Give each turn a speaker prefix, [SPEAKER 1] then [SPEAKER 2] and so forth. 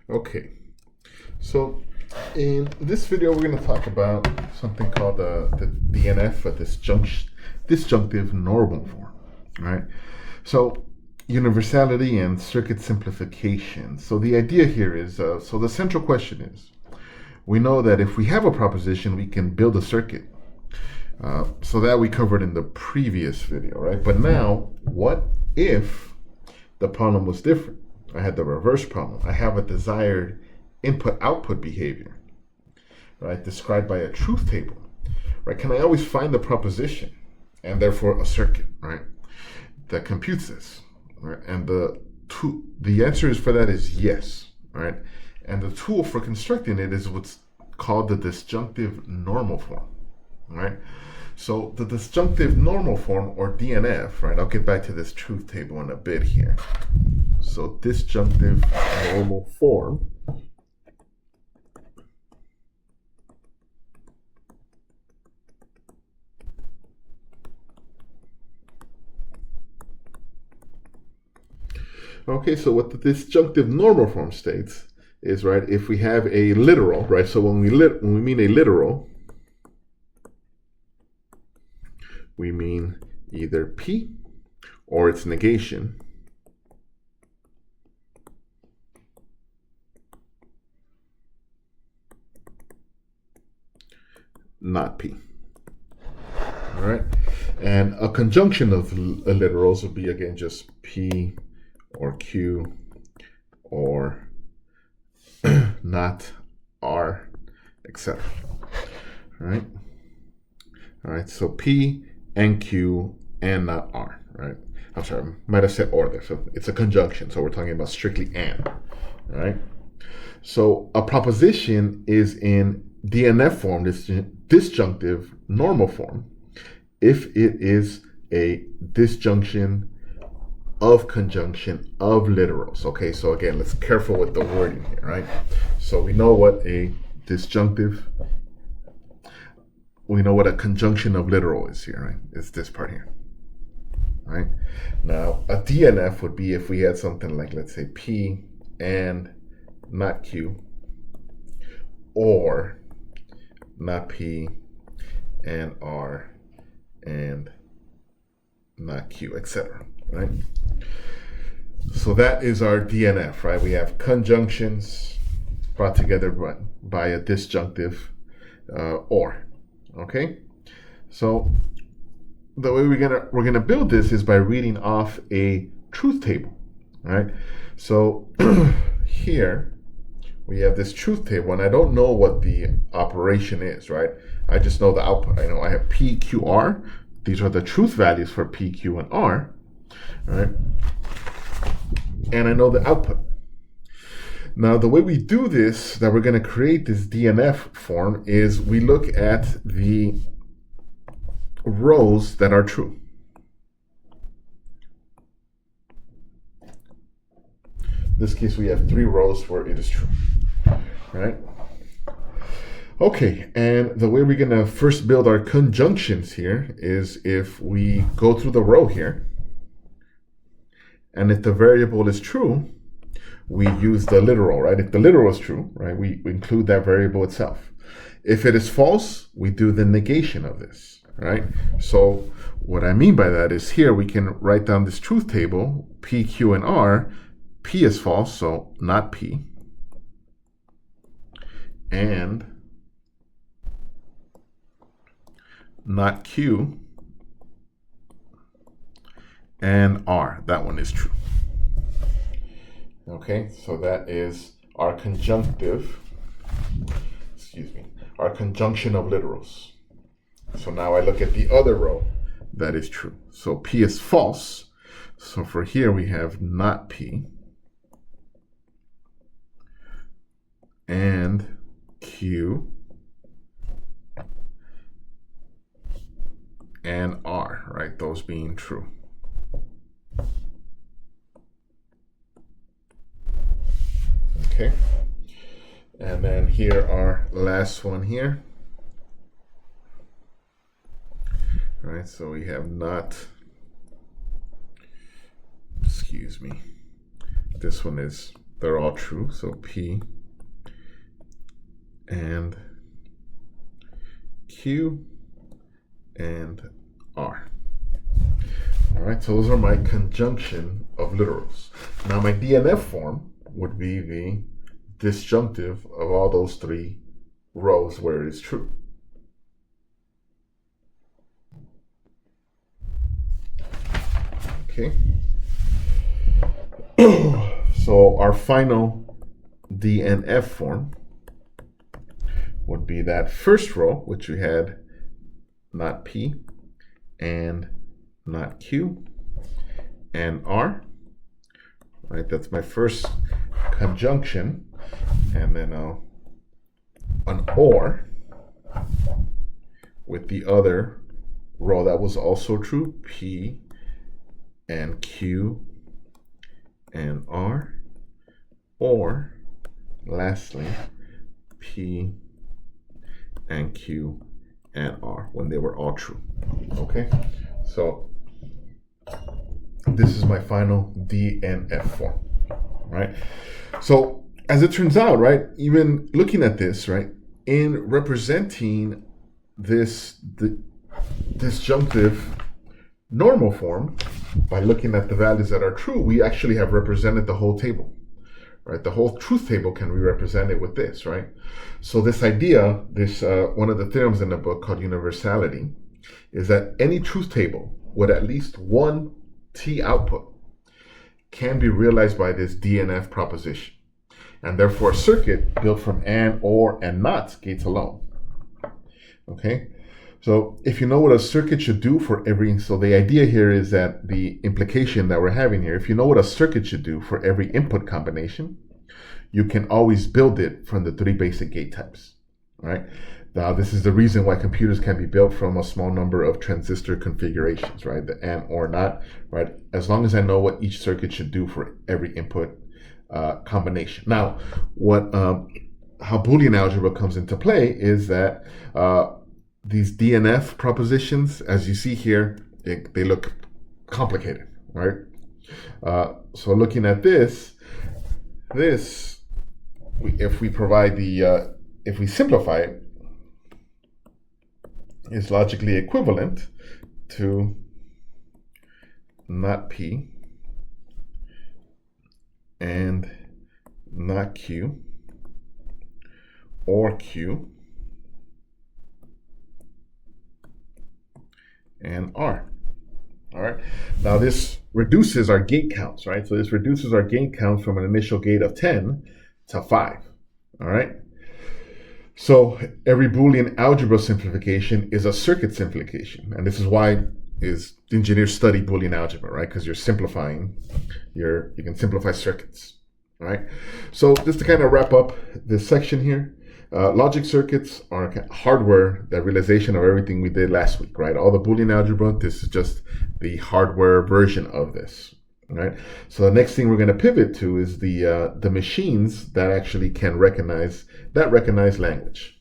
[SPEAKER 1] Okay, so in this video we're going to talk about something called the DNF, a disjunctive normal form, right? So universality and circuit simplification. So the idea here is, so the central question is, we know that if we have a proposition, we can build a circuit. So that we covered in the previous video, right? But now, what if the problem was different? I had the reverse problem. I have a desired input-output behavior, right, described by a truth table, right? Can I always find the proposition and therefore a circuit, right, that computes this, right? And the answer is for that is yes, right? And the tool for constructing it is what's called the disjunctive normal form, right? So the disjunctive normal form, or DNF, right? I'll get back to this truth table in a bit here. So disjunctive normal form okay, so what the disjunctive normal form states is, right, if we have a literal, right, so when we mean a literal, we mean either P or its negation, not P. All right, and a conjunction of literals would be, again, just P or Q or not R, etc. All right. All right, so P and Q and not R, right? I'm sorry, I might have said or there. So it's a conjunction, so we're talking about strictly and, right? So a proposition is in DNF form, this disjunctive normal form, if it is a disjunction of conjunction of literals. Okay, so again, let's be careful with the wording here, right? So we know what a disjunctive, we know what a conjunction of literal is here, right? It's this part here, right? Now, a DNF would be if we had something like, let's say, P and not Q, or not P and R and not Q, etc., right? So that is our DNF, right? We have conjunctions brought together by a disjunctive or. Okay, so the way we're gonna build this is by reading off a truth table, right? So here we have this truth table, and I don't know what the operation is, right? I just know the output. I know I have P, Q, R. These are the truth values for P, Q, and R, right? And I know the output. Now, the way we do this, that we're going to create this DNF form, is we look at the rows that are true. In this case, we have 3 rows where it is true, right? Okay, and the way we're going to first build our conjunctions here is if we go through the row here, and if the variable is true, we use the literal, right? If the literal is true, right, we include that variable itself. If it is false, we do the negation of this, right? So what I mean by that is here we can write down this truth table, P, Q, and R. P is false, so not P. And not Q. And R, that one is true. Okay, so that is our conjunctive, our conjunction of literals. So now I look at the other row that is true. So P is false. So for here we have not P and Q and R, right? Those being true. Okay, and then here our last one here. All right, so we have not, excuse me, this one is they're all true. So P and Q and R. All right, so those are my conjunction of literals. Now my DNF form would be the disjunctive of all those three rows where it is true. Okay. So our final DNF form would be that first row, which we had not P and not Q and R. Right, that's my first conjunction, and then an OR with the other row that was also true, P and Q and R, or lastly P and Q and R when they were all true. Okay, so this is my final DNF form, right? So as it turns out, right, even looking at this, right, in representing this disjunctive normal form, by looking at the values that are true, we actually have represented the whole table, right? The whole truth table can be represented with this, right? So this idea, this one of the theorems in the book called Universality, is that any truth table with at least one T output can be realized by this DNF proposition, and therefore a circuit built from and, or, and not gates alone. Okay, so if you know what a circuit should do for every, so the idea here is that the implication that we're having here, if you know what a circuit should do for every input combination, you can always build it from the three basic gate types, right? Now, this is the reason why computers can be built from a small number of transistor configurations, right? The and or not, right? As long as I know what each circuit should do for every input combination. Now, how Boolean algebra comes into play is that these DNF propositions, as you see here, they look complicated, right? So looking at this, if we provide if we simplify it, is logically equivalent to not P and not Q or Q and R. All right. Now this reduces our gate counts, right? So this reduces our gate counts from an initial gate of 10 to 5. All right. So every Boolean algebra simplification is a circuit simplification. And this is why engineers study Boolean algebra, right? Because you're simplifying, you can simplify circuits, right? So just to kind of wrap up this section here, logic circuits are hardware, the realization of everything we did last week, right? All the Boolean algebra, this is just the hardware version of this, right? So the next thing we're going to pivot to is the machines that actually can recognize language.